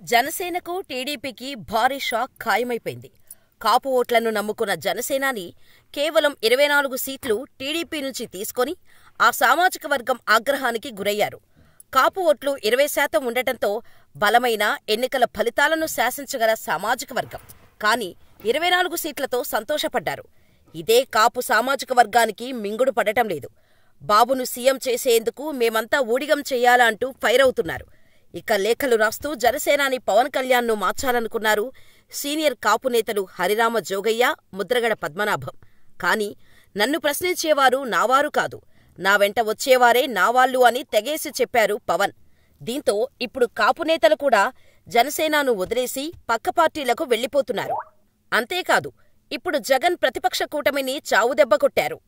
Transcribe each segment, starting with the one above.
జనసేనకు, టీడీపీకి భారీ షాక్ ఖాయమైపోయింది. కాపు ఓట్లను నమ్ముకున్న జనసేనాని కేవలం 24 సీట్లు టీడీపీ నుంచి తీసుకొని ఆ సామాజిక వర్గం ఆగ్రహానికి గురయ్యారు. కాపు ఓట్లు 20% ఉండటంతో బలమైన ఎన్నికల ఫలితాలను శాసించగల సామాజిక వర్గం. కానీ 24 సీట్లతో సంతోషపడ్డారు. ఇదే కాపు సామాజిక వర్గానికి మింగుడు పడటం లేదు. బాబును సీఎం చేసేందుకు మేమంతా ఊడిగం చెయ్యాలా అంటూ ఫైర్ అవుతున్నారు. ఇక లేఖలు రాస్తూ జనసేనాని పవన్ కళ్యాణ్ను మార్చాలనుకున్నారు సీనియర్ కాపు నేతలు హరిరామ జోగయ్య, ముద్రగడ పద్మనాభం. కాని నన్ను ప్రశ్నించేవారు నావారు కాదు, నా వెంట వచ్చేవారే నావాళ్లు అని తెగేసి చెప్పారు పవన్. దీంతో ఇప్పుడు కాపు నేతలు కూడా జనసేనను వదిలేసి పక్క పార్టీలకు వెళ్లిపోతున్నారు. అంతేకాదు, ఇప్పుడు జగన్ ప్రతిపక్ష కూటమిని చావుదెబ్బ కొట్టారు.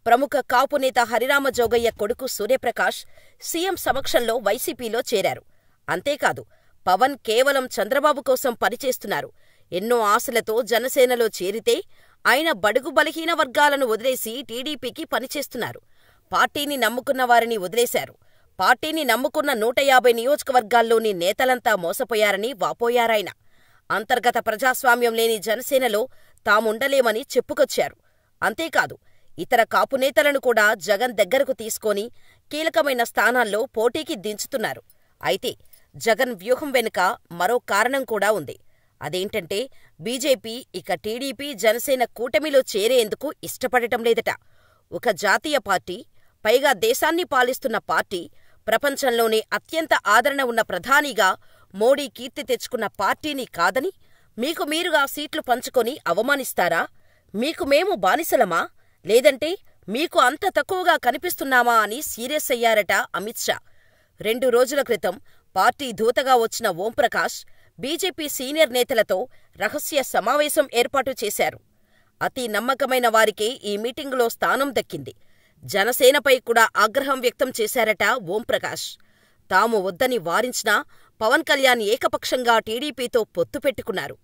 ప్రముఖ కాపు నేత హరిరామ జోగయ్య కొడుకు సూర్యప్రకాష్ సీఎం సమక్షంలో వైసీపీలో చేరారు. అంతేకాదు, పవన్ కేవలం చంద్రబాబు కోసం పనిచేస్తున్నారు. ఎన్నో ఆశలతో జనసేనలో చేరితే ఆయన బడుగు బలహీన వర్గాలను వదిలేసి టీడీపీకి పనిచేస్తున్నారు. పార్టీని నమ్ముకున్న వారిని వదిలేశారు. పార్టీని నమ్ముకున్న 150 నియోజకవర్గాల్లోని నేతలంతా మోసపోయారని వాపోయారాయన. అంతర్గత ప్రజాస్వామ్యం లేని జనసేనలో తాముండలేమని చెప్పుకొచ్చారు. అంతేకాదు, ఇతర కాపు నేతలను కూడా జగన్ దగ్గరకు తీసుకొని కీలకమైన స్థానాల్లో పోటీకి దించుతున్నారు. అయితే జగన్ వ్యూహం వెనుక మరో కారణం కూడా ఉంది. అదేంటంటే బీజేపీ ఇక టీడీపీ జనసేన కూటమిలో చేరేందుకు ఇష్టపడటం లేదట. ఒక జాతీయ పార్టీ, పైగా దేశాన్ని పాలిస్తున్న పార్టీ, ప్రపంచంలోనే అత్యంత ఆదరణ ఉన్న ప్రధానిగా మోడీ కీర్తి తెచ్చుకున్న పార్టీని కాదని మీకు మీరుగా సీట్లు పంచుకొని అవమానిస్తారా? మీకు మేము బానిసలమా? లేదంటే మీకు అంత తక్కువగా కనిపిస్తున్నామా అని సీరియస్ అయ్యారట అమిత్ షా. 2 రోజుల క్రితం పార్టీ దూతగా వచ్చిన ఓంప్రకాష్ బీజేపీ సీనియర్ నేతలతో రహస్య సమావేశం ఏర్పాటు చేశారు. అతి నమ్మకమైన వారికే ఈ మీటింగులో స్థానం దక్కింది. జనసేనపై కూడా ఆగ్రహం వ్యక్తం చేశారట ఓంప్రకాష్. తాము వద్దని వారించినా పవన్ కళ్యాణ్ ఏకపక్షంగా టీడీపీతో పొత్తు పెట్టుకున్నారు.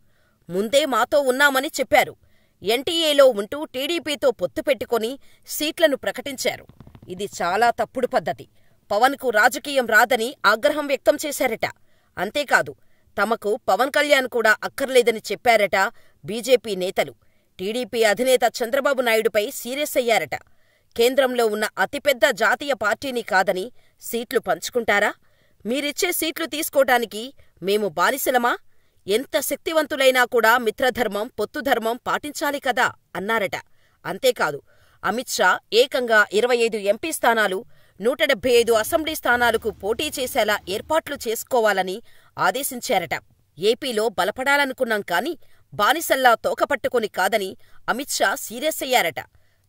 ముందే మాతో ఉన్నామని చెప్పారు. ఎన్టీఏలో ఉంటూ టీడీపీతో పొత్తు పెట్టుకొని సీట్లను ప్రకటించారు. ఇది చాలా తప్పుడు పద్ధతి. పవన్కు రాజకీయం రాదని ఆగ్రహం వ్యక్తం చేశారట. అంతేకాదు, తమకు పవన్ కళ్యాణ్ కూడా అక్కర్లేదని చెప్పారట బీజేపీ నేతలు. టీడీపీ అధినేత చంద్రబాబు నాయుడుపై సీరియస్ అయ్యారట. కేంద్రంలో ఉన్న అతిపెద్ద జాతీయ పార్టీని కాదని సీట్లు పంచుకుంటారా? మీరిచ్చే సీట్లు తీసుకోటానికి మేము బానిసలమా? ఎంత శక్తివంతులైనా కూడా మిత్రధర్మం, పొత్తుధర్మం పాటించాలి కదా అన్నారట. అంతేకాదు, అమిత్ షా ఏకంగా 25 ఎంపీ స్థానాలు, 175 అసెంబ్లీ స్థానాలకు పోటీ చేసేలా ఏర్పాట్లు చేసుకోవాలని ఆదేశించారట. ఏపీలో బలపడాలనుకున్నాం కాని బానిసల్లా తోకపట్టుకొని కాదని అమిత్ షా సీరియస్ అయ్యారట.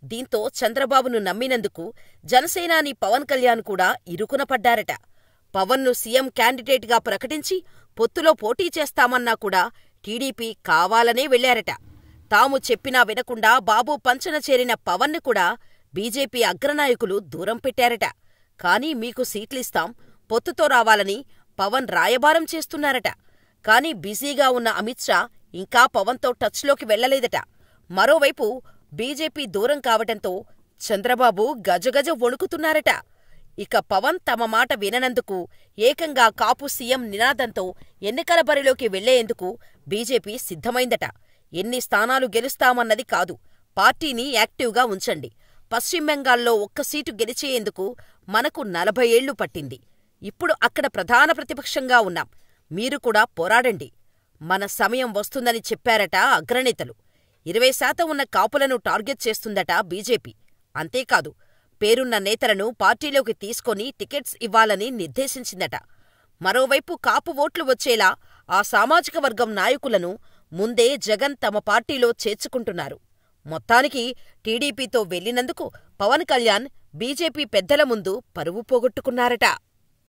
దీంతో చంద్రబాబును నమ్మినందుకు జనసేనాని పవన్ కళ్యాణ్ కూడా ఇరుకున పడ్డారట. పవన్ను సీఎం క్యాండిడేట్గా ప్రకటించి పొత్తులో పోటీ చేస్తామన్నా కూడా టీడీపీ కావాలనే వెళ్లారట. తాము చెప్పినా వినకుండా బాబు పంచన చేరిన పవన్ను కూడా బీజేపీ అగ్రనాయకులు దూరం పెట్టారట. కానీ మీకు సీట్లిస్తాం, పొత్తుతో రావాలని పవన్ రాయబారం చేస్తున్నారట. కానీ బిజీగా ఉన్న అమిత్ షా ఇంకా పవన్తో టచ్లోకి వెళ్లలేదట. మరోవైపు బీజేపీ దూరం కావటంతో చంద్రబాబు గజగజ వణుకుతున్నారట. ఇక పవన్ తమ మాట విననందుకు ఏకంగా కాపు సీఎం నినాదంతో ఎన్నికల బరిలోకి వెళ్లేందుకు బీజేపీ సిద్ధమైందట. ఎన్ని స్థానాలు గెలుస్తామన్నది కాదు, పార్టీని యాక్టివ్గా ఉంచండి. పశ్చిమ బెంగాల్లో 1 సీటు గెలిచేందుకు మనకు 40 ఏళ్లు పట్టింది. ఇప్పుడు అక్కడ ప్రధాన ప్రతిపక్షంగా ఉన్నాం. మీరు కూడా పోరాడండి. మన సమయం వస్తుందని చెప్పారట అగ్రనేతలు. 20% ఉన్న కాపులను టార్గెట్ చేస్తుందట బీజేపీ. అంతేకాదు, పేరున్న నేతలను పార్టీలోకి తీసుకొని టికెట్స్ ఇవ్వాలని నిర్దేశించిందట. మరోవైపు కాపు ఓట్లు వచ్చేలా ఆ సామాజిక వర్గం నాయకులను ముందే జగన్ తమ పార్టీలో చేర్చుకుంటున్నారు. మొత్తానికి టీడీపీతో వెళ్లినందుకు పవన్ కళ్యాణ్ బీజేపీ పెద్దల ముందు పరువు పోగొట్టుకున్నారట.